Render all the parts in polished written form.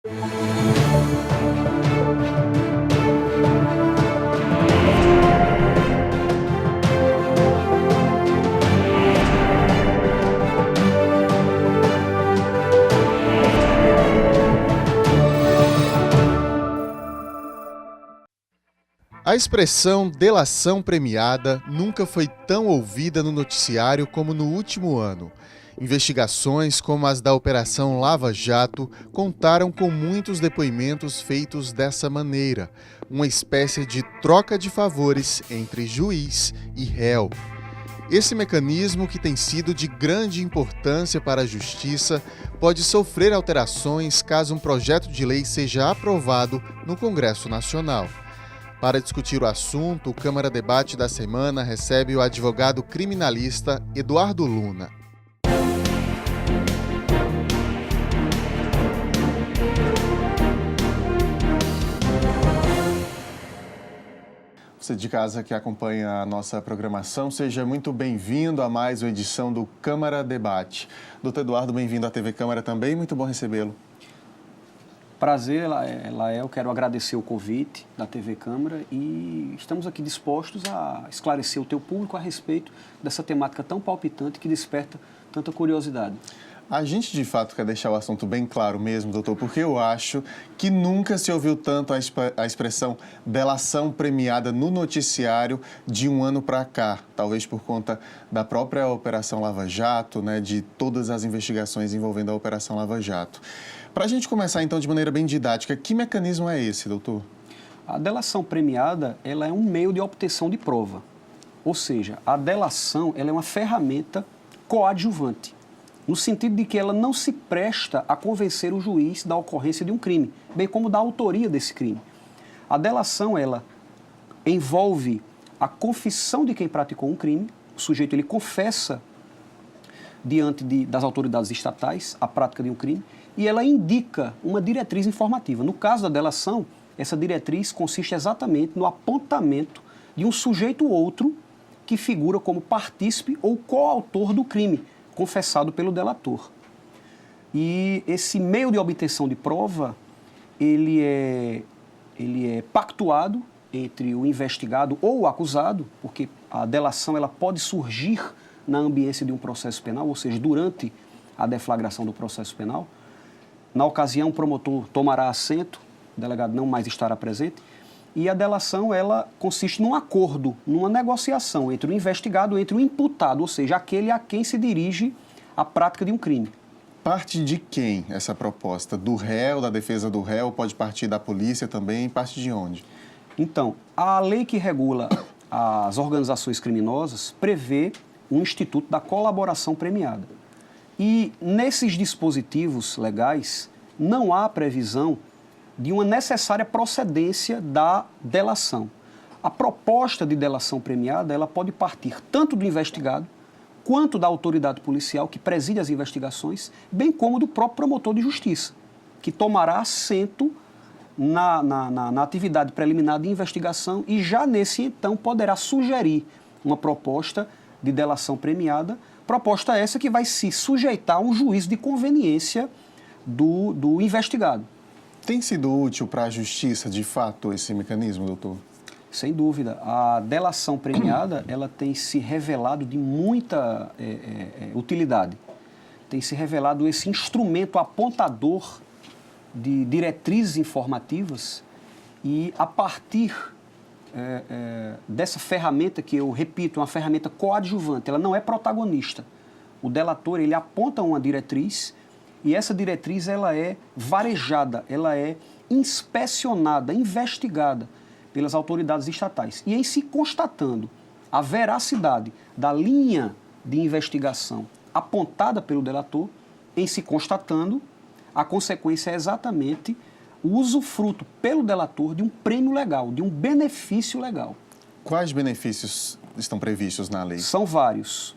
A expressão delação premiada nunca foi tão ouvida no noticiário como no último ano. Investigações como as da Operação Lava Jato contaram com muitos depoimentos feitos dessa maneira, uma espécie de troca de favores entre juiz e réu. Esse mecanismo, que tem sido de grande importância para a Justiça, pode sofrer alterações caso um projeto de lei seja aprovado no Congresso Nacional. Para discutir o assunto, o Câmara Debate da Semana recebe o advogado criminalista Eduardo Luna. Você de casa que acompanha a nossa programação, seja muito bem-vindo a mais uma edição do Câmara Debate. Doutor Eduardo, bem-vindo à TV Câmara também, muito bom recebê-lo. Prazer, Lael, quero agradecer o convite da TV Câmara e estamos aqui dispostos a esclarecer o teu público a respeito dessa temática tão palpitante que desperta tanta curiosidade. A gente, de fato, quer deixar o assunto bem claro mesmo, doutor, porque eu acho que nunca se ouviu tanto a expressão delação premiada no noticiário de um ano para cá, talvez por conta da própria Operação Lava Jato, né, de todas as investigações envolvendo a Operação Lava Jato. Para a gente começar, então, de maneira bem didática, que mecanismo é esse, doutor? A delação premiada, ela é um meio de obtenção de prova. Ou seja, a delação, ela é uma ferramenta coadjuvante, no sentido de que ela não se presta a convencer o juiz da ocorrência de um crime, bem como da autoria desse crime. A delação, ela envolve a confissão de quem praticou um crime, o sujeito ele confessa diante das autoridades estatais a prática de um crime, e ela indica uma diretriz informativa. No caso da delação, essa diretriz consiste exatamente no apontamento de um sujeito ou outro que figura como partícipe ou coautor do crime, confessado pelo delator. E esse meio de obtenção de prova, ele é pactuado entre o investigado ou o acusado, porque a delação ela pode surgir na ambiência de um processo penal, ou seja, durante a deflagração do processo penal. Na ocasião, o promotor tomará assento, o delegado não mais estará presente, e a delação ela consiste num acordo, numa negociação entre o investigado, entre o imputado, ou seja, aquele a quem se dirige a prática de um crime. Parte de quem essa proposta? Do réu, da defesa do réu? Pode partir da polícia também? Parte de onde? Então, a lei que regula as organizações criminosas prevê um instituto da colaboração premiada. E nesses dispositivos legais não há previsão de uma necessária procedência da delação. A proposta de delação premiada ela pode partir tanto do investigado quanto da autoridade policial que preside as investigações, bem como do próprio promotor de justiça, que tomará assento na atividade preliminar de investigação e já nesse então poderá sugerir uma proposta de delação premiada, proposta essa que vai se sujeitar a um juízo de conveniência do investigado. Tem sido útil para a justiça, de fato, esse mecanismo, doutor? Sem dúvida. A delação premiada ela tem se revelado de muita utilidade. Tem se revelado esse instrumento apontador de diretrizes informativas e, a partir dessa ferramenta, que eu repito, é uma ferramenta coadjuvante, ela não é protagonista. O delator ele aponta uma diretriz e essa diretriz ela é varejada, ela é inspecionada, investigada pelas autoridades estatais. E em se constatando a veracidade da linha de investigação apontada pelo delator, em se constatando, a consequência é exatamente o usufruto pelo delator de um prêmio legal, de um benefício legal. Quais benefícios estão previstos na lei? São vários.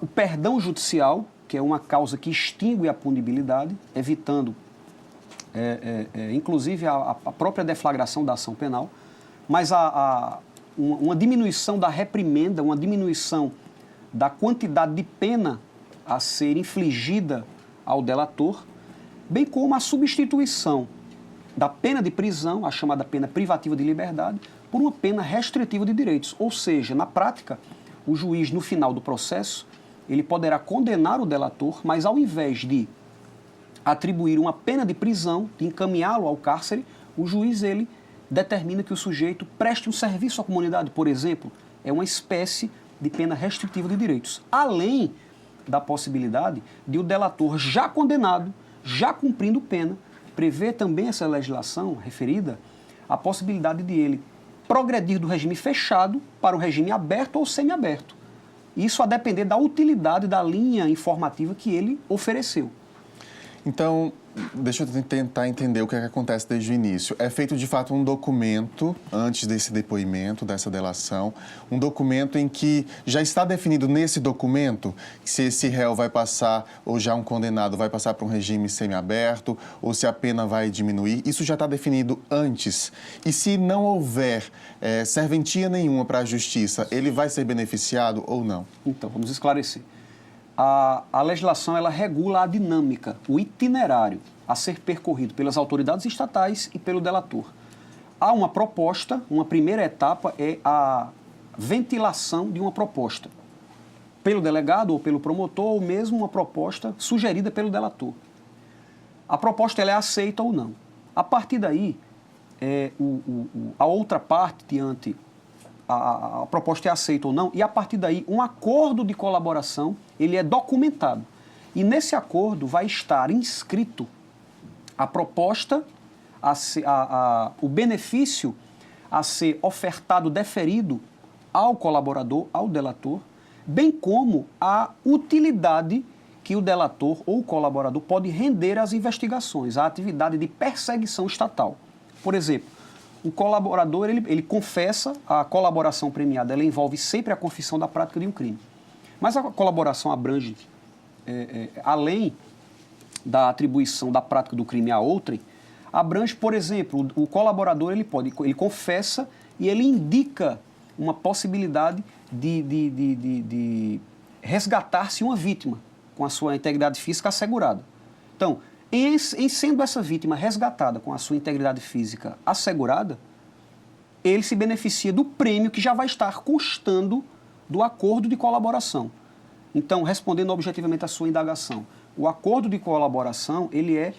O perdão judicial, que é uma causa que extingue a punibilidade, evitando, inclusive, a própria deflagração da ação penal, mas uma diminuição da reprimenda, uma diminuição da quantidade de pena a ser infligida ao delator, bem como a substituição da pena de prisão, a chamada pena privativa de liberdade, por uma pena restritiva de direitos. Ou seja, na prática, o juiz, no final do processo, ele poderá condenar o delator, mas ao invés de atribuir uma pena de prisão, de encaminhá-lo ao cárcere, o juiz ele determina que o sujeito preste um serviço à comunidade, por exemplo, é uma espécie de pena restritiva de direitos. Além da possibilidade de o delator já condenado, já cumprindo pena, prevê também essa legislação referida a possibilidade de ele progredir do regime fechado para o regime aberto ou semiaberto. Isso a depender da utilidade da linha informativa que ele ofereceu. Então, deixa eu tentar entender o que é que acontece desde o início. É feito, de fato, um documento, antes desse depoimento, dessa delação, um documento em que já está definido nesse documento se esse réu vai passar, ou já um condenado vai passar para um regime semiaberto, ou se a pena vai diminuir. Isso já está definido antes. E se não houver serventia nenhuma para a justiça, ele vai ser beneficiado ou não? Então, vamos esclarecer. A legislação ela regula a dinâmica, o itinerário a ser percorrido pelas autoridades estatais e pelo delator. Há uma proposta, uma primeira etapa é a ventilação de uma proposta pelo delegado ou pelo promotor, ou mesmo uma proposta sugerida pelo delator. A proposta ela é aceita ou não. A partir daí, a outra parte diante a proposta é aceita ou não, e a partir daí um acordo de colaboração ele é documentado. E nesse acordo vai estar inscrito a proposta, o benefício a ser ofertado, deferido ao colaborador, ao delator, bem como a utilidade que o delator ou o colaborador pode render às investigações, à atividade de perseguição estatal. Por exemplo, o colaborador, ele confessa, a colaboração premiada, ela envolve sempre a confissão da prática de um crime. Mas a colaboração abrange, além da atribuição da prática do crime a outrem, abrange, por exemplo, o colaborador, ele confessa e ele indica uma possibilidade de resgatar-se uma vítima com a sua integridade física assegurada. Então, em sendo essa vítima resgatada com a sua integridade física assegurada, ele se beneficia do prêmio que já vai estar constando do acordo de colaboração. Então, respondendo objetivamente à sua indagação, o acordo de colaboração, ele é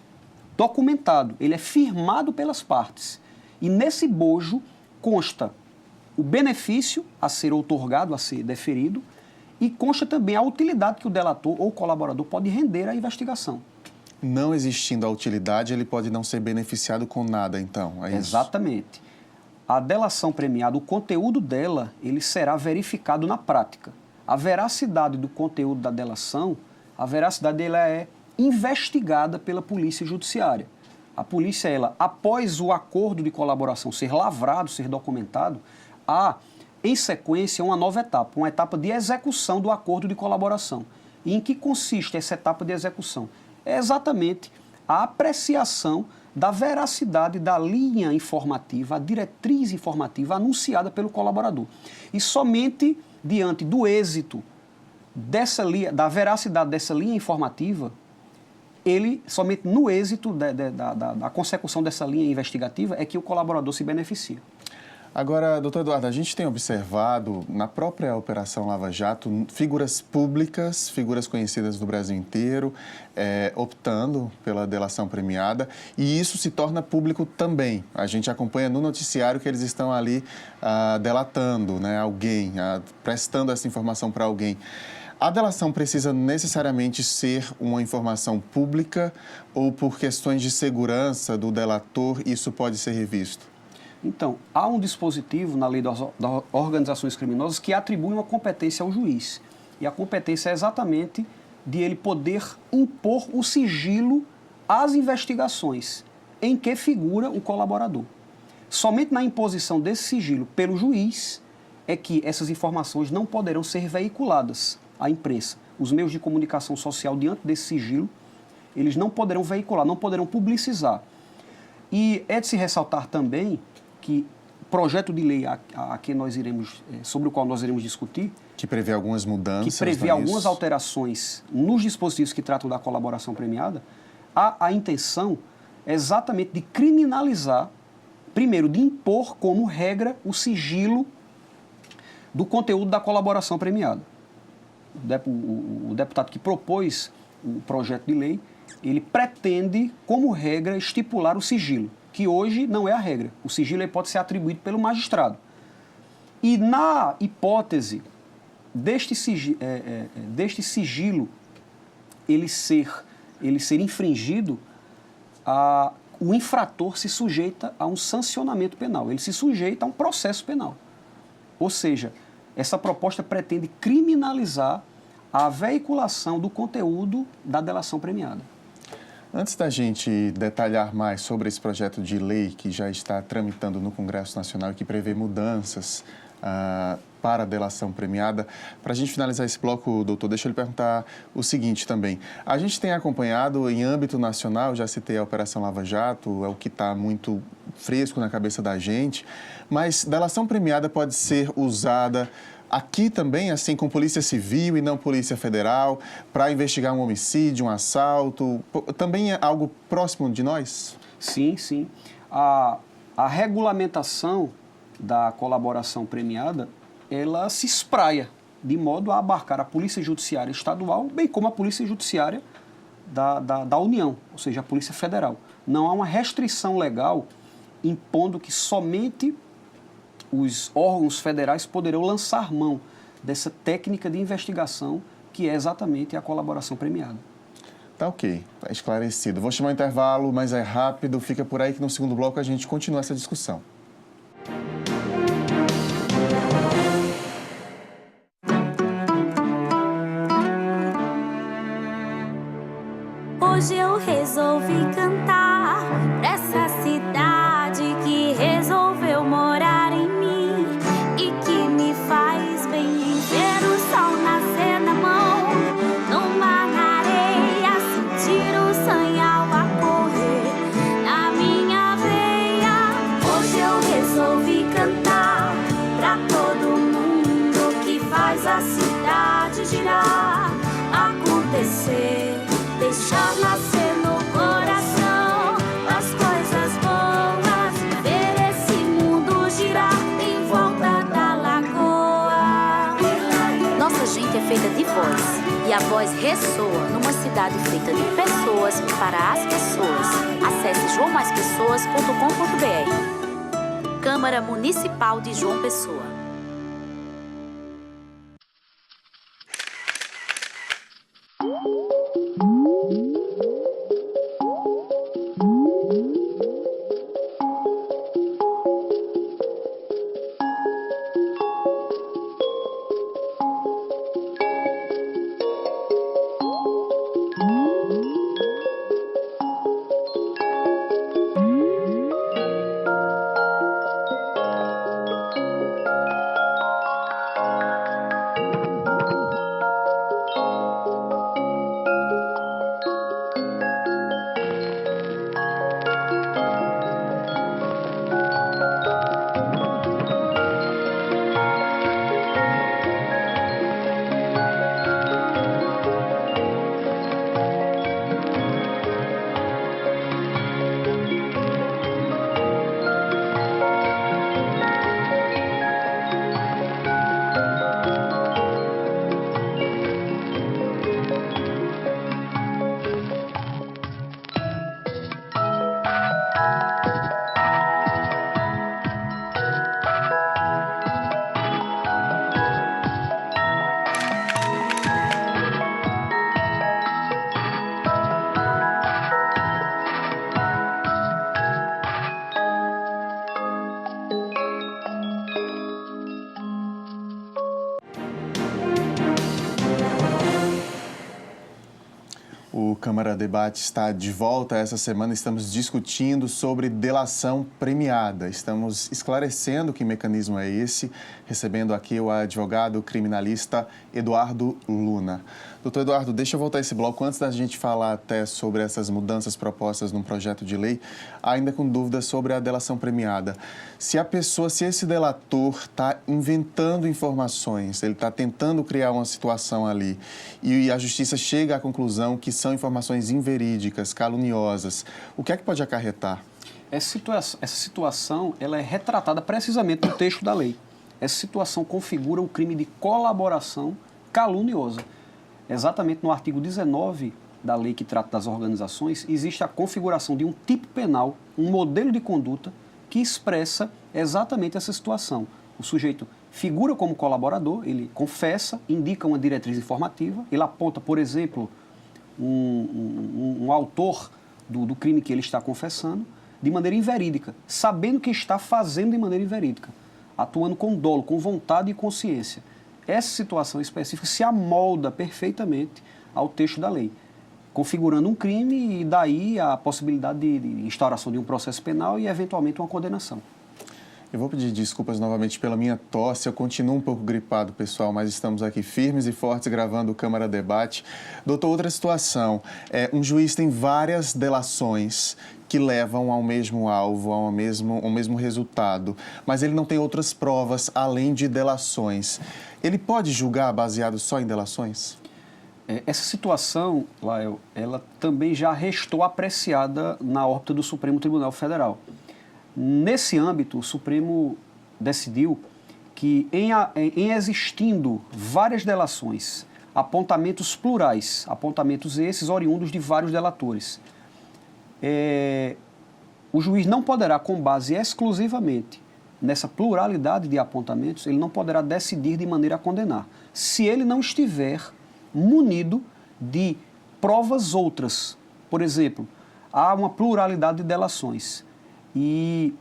documentado, ele é firmado pelas partes. E nesse bojo consta o benefício a ser outorgado, a ser deferido, e consta também a utilidade que o delator ou colaborador pode render à investigação. Não existindo a utilidade, ele pode não ser beneficiado com nada, então, é isso? Exatamente. A delação premiada, o conteúdo dela, ele será verificado na prática. A veracidade do conteúdo da delação, a veracidade dela é investigada pela polícia judiciária. A polícia, ela, após o acordo de colaboração ser lavrado, ser documentado, há, em sequência, uma nova etapa, uma etapa de execução do acordo de colaboração. E em que consiste essa etapa de execução? É exatamente a apreciação da veracidade da linha informativa, a diretriz informativa anunciada pelo colaborador. E somente diante do êxito dessa linha, da veracidade dessa linha informativa, somente no êxito da consecução dessa linha investigativa é que o colaborador se beneficia. Agora, doutor Eduardo, a gente tem observado na própria Operação Lava Jato figuras públicas, figuras conhecidas do Brasil inteiro, optando pela delação premiada, e isso se torna público também. A gente acompanha no noticiário que eles estão ali delatando, né, alguém, prestando essa informação para alguém. A delação precisa necessariamente ser uma informação pública ou por questões de segurança do delator isso pode ser revisto? Então, há um dispositivo na lei das organizações criminosas que atribui uma competência ao juiz. E a competência é exatamente de ele poder impor o sigilo às investigações em que figura o colaborador. Somente na imposição desse sigilo pelo juiz é que essas informações não poderão ser veiculadas à imprensa. Os meios de comunicação social, diante desse sigilo, eles não poderão veicular, não poderão publicizar. E é de se ressaltar também que o projeto de lei sobre o qual nós iremos discutir, que prevê algumas mudanças, que prevê algumas alterações nos dispositivos que tratam da colaboração premiada, há a intenção exatamente de criminalizar, primeiro, de impor como regra o sigilo do conteúdo da colaboração premiada. O deputado que propôs o projeto de lei, ele pretende, como regra, estipular o sigilo, que hoje não é a regra. O sigilo ele pode ser atribuído pelo magistrado. E na hipótese deste sigilo ele ser infringido, o infrator se sujeita a um sancionamento penal, ele se sujeita a um processo penal. Ou seja, essa proposta pretende criminalizar a veiculação do conteúdo da delação premiada. Antes da gente detalhar mais sobre esse projeto de lei que já está tramitando no Congresso Nacional e que prevê mudanças para a delação premiada, para a gente finalizar esse bloco, doutor, deixa eu lhe perguntar o seguinte também. A gente tem acompanhado em âmbito nacional, já citei a Operação Lava Jato, é o que está muito fresco na cabeça da gente, mas delação premiada pode ser usada aqui também, assim, com Polícia Civil e não Polícia Federal, para investigar um homicídio, um assalto, também é algo próximo de nós? Sim, sim. A regulamentação da colaboração premiada, ela se espraia de modo a abarcar a Polícia Judiciária Estadual, bem como a Polícia Judiciária da União, ou seja, a Polícia Federal. Não há uma restrição legal impondo que somente os órgãos federais poderão lançar mão dessa técnica de investigação que é exatamente a colaboração premiada. Tá ok, tá esclarecido. Vou chamar o intervalo, mas é rápido, fica por aí que no segundo bloco a gente continua essa discussão. Hoje eu resolvi cantar pra essa cidade que resolveu morar em mim e que me faz bem ver o sol nascer na mão, no mar, na areia, sentir o sanhal a correr na minha veia. Hoje eu resolvi cantar pra todo mundo que faz a cidade girar, acontecer, deixar nascer no coração as coisas boas, ver esse mundo girar em volta da lagoa. Nossa gente é feita de voz e a voz ressoa numa cidade feita de pessoas para as pessoas. Acesse joamaspessoas.com.br. Câmara Municipal de João Pessoa. O Câmara Debate está de volta. Essa semana estamos discutindo sobre delação premiada. Estamos esclarecendo que mecanismo é esse, recebendo aqui o advogado criminalista Eduardo Luna. Doutor Eduardo, deixa eu voltar esse bloco antes da gente falar até sobre essas mudanças propostas num projeto de lei, ainda com dúvidas sobre a delação premiada. Se esse delator está inventando informações, ele está tentando criar uma situação ali e a justiça chega à conclusão que são informações informações inverídicas, caluniosas, o que é que pode acarretar? Essa situação ela é retratada precisamente no texto da lei. Essa situação configura o crime de colaboração caluniosa. Exatamente no artigo 19 da lei que trata das organizações, existe a configuração de um tipo penal, um modelo de conduta que expressa exatamente essa situação. O sujeito figura como colaborador, ele confessa, indica uma diretriz informativa, ele aponta, por exemplo, um autor do crime que ele está confessando, de maneira inverídica, sabendo que está fazendo de maneira inverídica, atuando com dolo, com vontade e consciência. Essa situação específica se amolda perfeitamente ao texto da lei, configurando um crime e daí a possibilidade de instauração de um processo penal e, eventualmente, uma condenação. Eu vou pedir desculpas novamente pela minha tosse, eu continuo um pouco gripado, pessoal, mas estamos aqui firmes e fortes gravando o Câmara Debate. Doutor, outra situação, um juiz tem várias delações que levam ao mesmo alvo, ao mesmo resultado, mas ele não tem outras provas além de delações. Ele pode julgar baseado só em delações? Essa situação, Lael, ela também já restou apreciada na órbita do Supremo Tribunal Federal. Nesse âmbito, o Supremo decidiu que, em existindo várias delações, apontamentos plurais, apontamentos esses oriundos de vários delatores, o juiz não poderá, com base exclusivamente nessa pluralidade de apontamentos, ele não poderá decidir de maneira a condenar, se ele não estiver munido de provas outras. Por exemplo, há uma pluralidade de delações e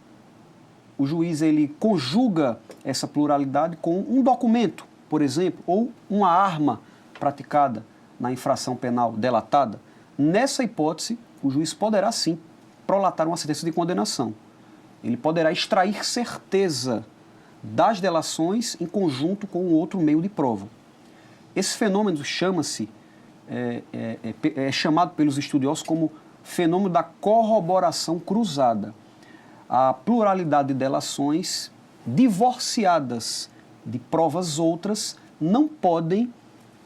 o juiz ele conjuga essa pluralidade com um documento, por exemplo, ou uma arma praticada na infração penal delatada. Nessa hipótese, o juiz poderá sim prolatar uma sentença de condenação. Ele poderá extrair certeza das delações em conjunto com outro meio de prova. Esse fenômeno chama-se, é chamado pelos estudiosos como fenômeno da corroboração cruzada. A pluralidade de delações divorciadas de provas outras não podem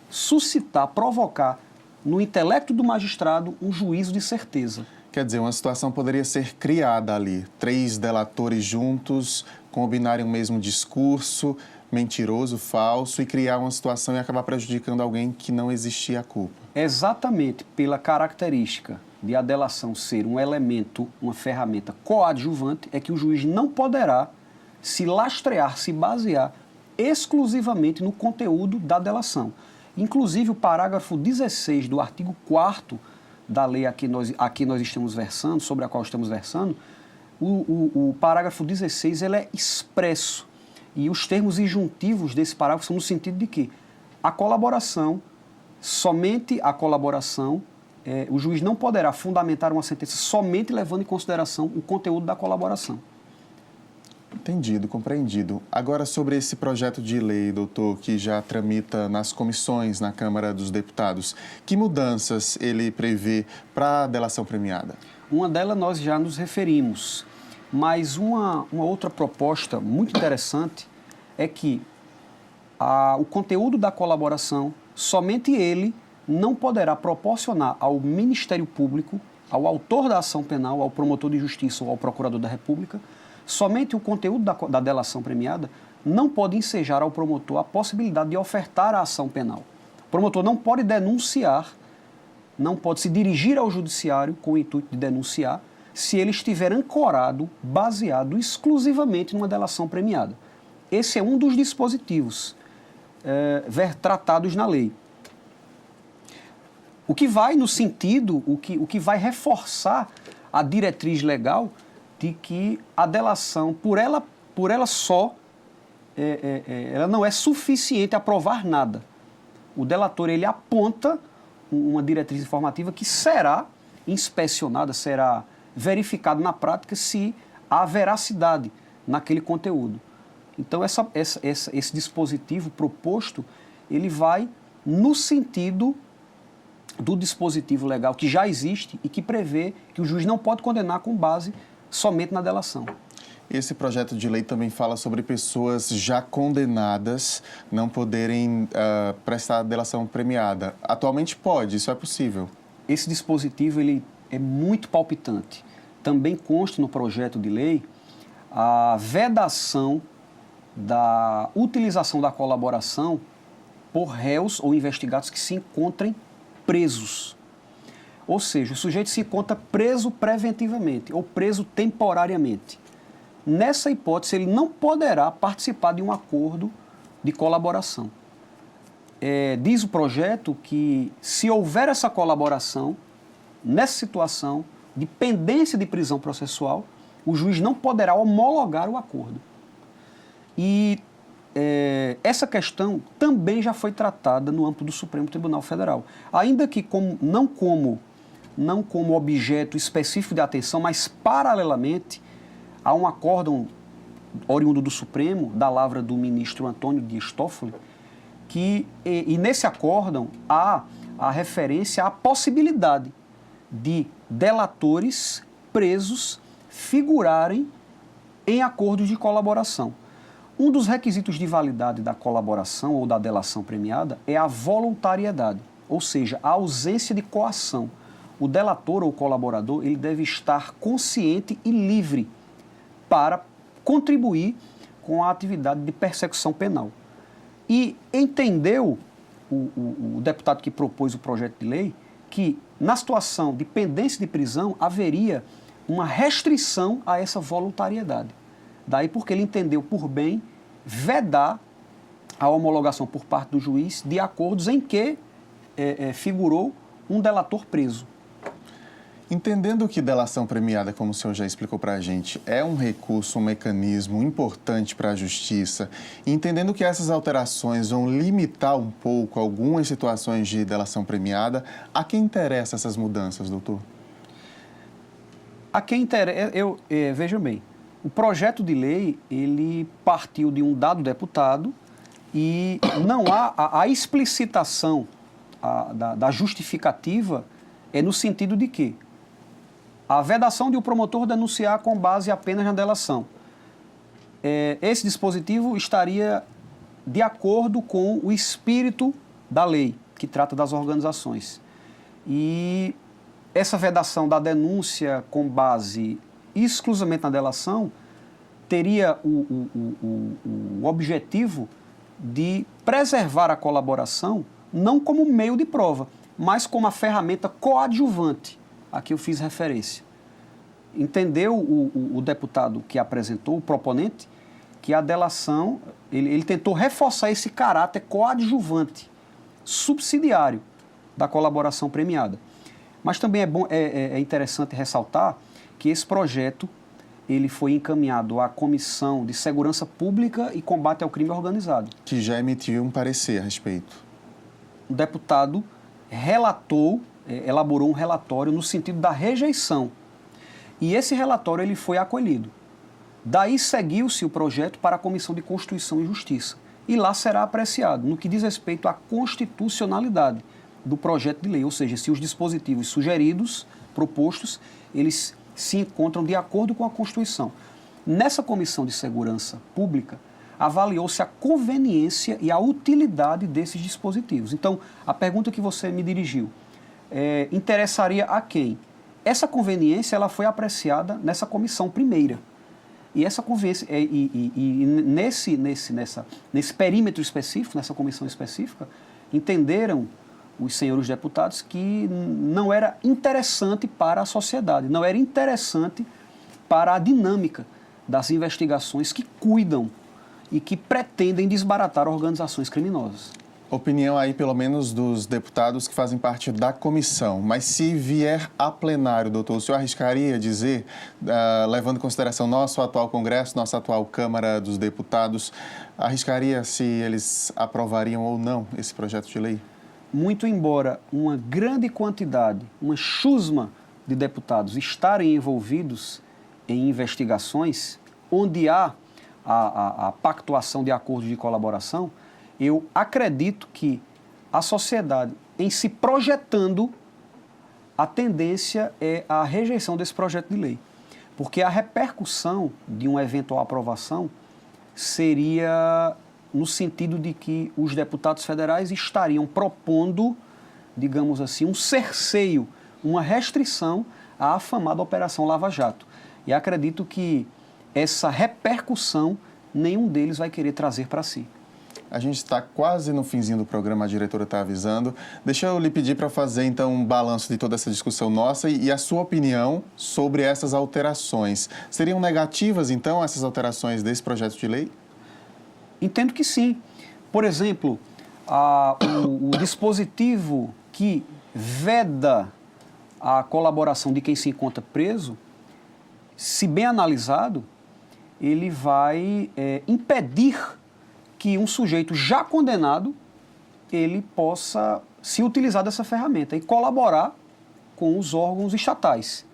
suscitar, provocar no intelecto do magistrado um juízo de certeza. Quer dizer, uma situação poderia ser criada ali. 3 delatores juntos, combinarem o mesmo discurso, mentiroso, falso, e criar uma situação e acabar prejudicando alguém que não existia a culpa. Exatamente pela característica de a delação ser um elemento, uma ferramenta coadjuvante, é que o juiz não poderá se lastrear, se basear exclusivamente no conteúdo da delação. Inclusive, o parágrafo 16 do artigo 4º da lei a que nós estamos versando, sobre a qual estamos versando, o parágrafo 16 ele é expresso. E os termos injuntivos desse parágrafo são no sentido de que a colaboração, somente a colaboração, o juiz não poderá fundamentar uma sentença somente levando em consideração o conteúdo da colaboração. Entendido, compreendido. Agora, sobre esse projeto de lei, doutor, que já tramita nas comissões na Câmara dos Deputados, que mudanças ele prevê para a delação premiada? Uma delas nós já nos referimos, mas uma outra proposta muito interessante é que o conteúdo da colaboração, somente ele não poderá proporcionar ao Ministério Público, ao autor da ação penal, ao promotor de justiça ou ao procurador da República, somente o conteúdo da delação premiada não pode ensejar ao promotor a possibilidade de ofertar a ação penal. O promotor não pode denunciar, não pode se dirigir ao judiciário com o intuito de denunciar, se ele estiver ancorado, baseado exclusivamente numa delação premiada. Esse é um dos dispositivos tratados na lei. O que vai no sentido, o que vai reforçar a diretriz legal de que a delação, por ela só, ela não é suficiente a provar nada. O delator, ele aponta uma diretriz informativa que será inspecionada, será verificado na prática se há veracidade naquele conteúdo. Então, esse dispositivo proposto, ele vai no sentido do dispositivo legal que já existe e que prevê que o juiz não pode condenar com base somente na delação. Esse projeto de lei também fala sobre pessoas já condenadas não poderem prestar delação premiada. Atualmente pode, isso é possível? esse dispositivo ele é muito palpitante. Também consta no projeto de lei a vedação da utilização da colaboração por réus ou investigados que se encontrem presos. Ou seja, o sujeito se encontra preso preventivamente ou preso temporariamente. Nessa hipótese, ele não poderá participar de um acordo de colaboração. Diz o projeto que, se houver essa colaboração, nessa situação de pendência de prisão processual, o juiz não poderá homologar o acordo. E essa questão também já foi tratada no âmbito do Supremo Tribunal Federal. Ainda que não como objeto específico de atenção, mas paralelamente há um acórdão oriundo do Supremo, da lavra do ministro Antônio Dias Toffoli, e nesse acórdão há a referência à possibilidade de delatores presos figurarem em acordos de colaboração. Um dos requisitos de validade da colaboração ou da delação premiada é a voluntariedade, ou seja, a ausência de coação. O delator ou colaborador ele deve estar consciente e livre para contribuir com a atividade de persecução penal. E entendeu o deputado que propôs o projeto de lei que, na situação de pendência de prisão, haveria uma restrição a essa voluntariedade. Daí porque ele entendeu por bem vedar a homologação por parte do juiz de acordos em que figurou um delator preso. Entendendo que delação premiada, como o senhor já explicou para a gente, é um recurso, um mecanismo importante para a justiça, e entendendo que essas alterações vão limitar um pouco algumas situações de delação premiada, a quem interessam essas mudanças, doutor? A quem interessa, veja bem, o projeto de lei, ele partiu de um dado deputado e não há a explicitação da justificativa no sentido de que a vedação de o promotor denunciar com base apenas na delação. Esse dispositivo estaria de acordo com o espírito da lei, que trata das organizações. E essa vedação da denúncia com base exclusivamente na delação teria o objetivo de preservar a colaboração não como meio de prova, mas como a ferramenta coadjuvante a que eu fiz referência. Entendeu o deputado que apresentou, o proponente, que a delação, ele tentou reforçar esse caráter coadjuvante, subsidiário da colaboração premiada. Mas também é interessante ressaltar que esse projeto ele foi encaminhado à Comissão de Segurança Pública e Combate ao Crime Organizado. Que já emitiu um parecer a respeito. O deputado elaborou um relatório no sentido da rejeição. E esse relatório ele foi acolhido. Daí seguiu-se o projeto para a Comissão de Constituição e Justiça. E lá será apreciado no que diz respeito à constitucionalidade do projeto de lei, ou seja, se os dispositivos sugeridos, propostos, eles se encontram de acordo com a Constituição. Nessa Comissão de Segurança Pública, avaliou-se a conveniência e a utilidade desses dispositivos. Então, a pergunta que você me dirigiu interessaria a quem? Essa conveniência ela foi apreciada nessa comissão primeira. E essa conveniência, nesse perímetro específico, nessa comissão específica, entenderam os senhores deputados que não era interessante para a sociedade, não era interessante para a dinâmica das investigações que cuidam e que pretendem desbaratar organizações criminosas. Opinião aí, pelo menos, dos deputados que fazem parte da comissão. Mas se vier a plenário, doutor, o senhor arriscaria dizer, levando em consideração nosso atual Congresso, nossa atual Câmara dos Deputados, arriscaria se eles aprovariam ou não esse projeto de lei? Muito embora uma grande quantidade, uma chusma de deputados estarem envolvidos em investigações onde há a pactuação de acordos de colaboração, eu acredito que a sociedade, em se projetando, a tendência é a rejeição desse projeto de lei. Porque a repercussão de uma eventual aprovação seria no sentido de que os deputados federais estariam propondo, digamos assim, um cerceio uma restrição à afamada Operação Lava Jato. E acredito que essa repercussão nenhum deles vai querer trazer para si. A gente está quase no finzinho do programa, a diretora está avisando. Deixa eu lhe pedir para fazer, então, um balanço de toda essa discussão nossa e a sua opinião sobre essas alterações. Seriam negativas, então, essas alterações desse projeto de lei? Entendo que sim. Por exemplo, o dispositivo que veda a colaboração de quem se encontra preso, se bem analisado, ele vai impedir que um sujeito já condenado ele possa se utilizar dessa ferramenta e colaborar com os órgãos estatais.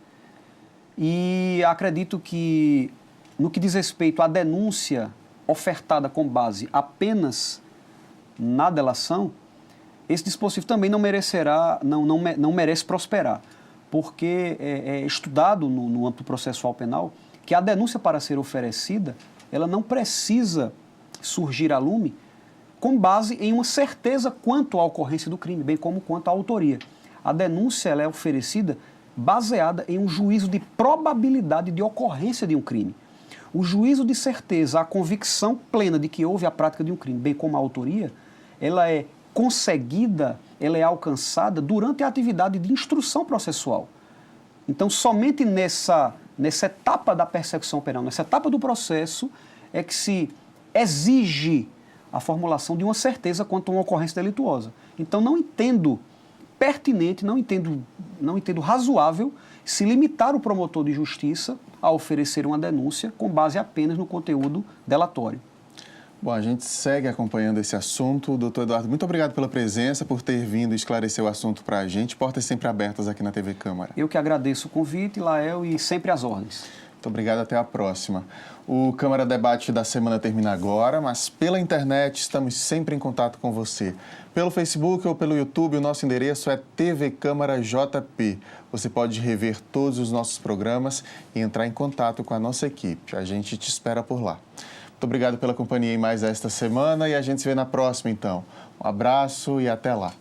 E acredito que, no que diz respeito à denúncia ofertada com base apenas na delação, esse dispositivo também não merece prosperar, porque é estudado no âmbito processual penal que a denúncia, para ser oferecida, ela não precisa surgir a lume com base em uma certeza quanto à ocorrência do crime, bem como quanto à autoria. A denúncia ela é oferecida baseada em um juízo de probabilidade de ocorrência de um crime. O juízo de certeza, a convicção plena de que houve a prática de um crime, bem como a autoria, ela é conseguida, ela é alcançada durante a atividade de instrução processual. Então, somente nessa etapa da persecução penal, nessa etapa do processo, é que se exige a formulação de uma certeza quanto a uma ocorrência delituosa. Então, não entendo pertinente, não entendo razoável se limitar o promotor de justiça a oferecer uma denúncia com base apenas no conteúdo delatório. Bom, a gente segue acompanhando esse assunto. Doutor Eduardo, muito obrigado pela presença, por ter vindo esclarecer o assunto para a gente. Portas sempre abertas aqui na TV Câmara. Eu que agradeço o convite, Lael, e sempre às ordens. Muito obrigado, até a próxima. O Câmara Debate da semana termina agora, mas pela internet estamos sempre em contato com você. Pelo Facebook ou pelo YouTube, o nosso endereço é TV Câmara JP. Você pode rever todos os nossos programas e entrar em contato com a nossa equipe. A gente te espera por lá. Muito obrigado pela companhia em mais esta semana e a gente se vê na próxima, então. Um abraço e até lá.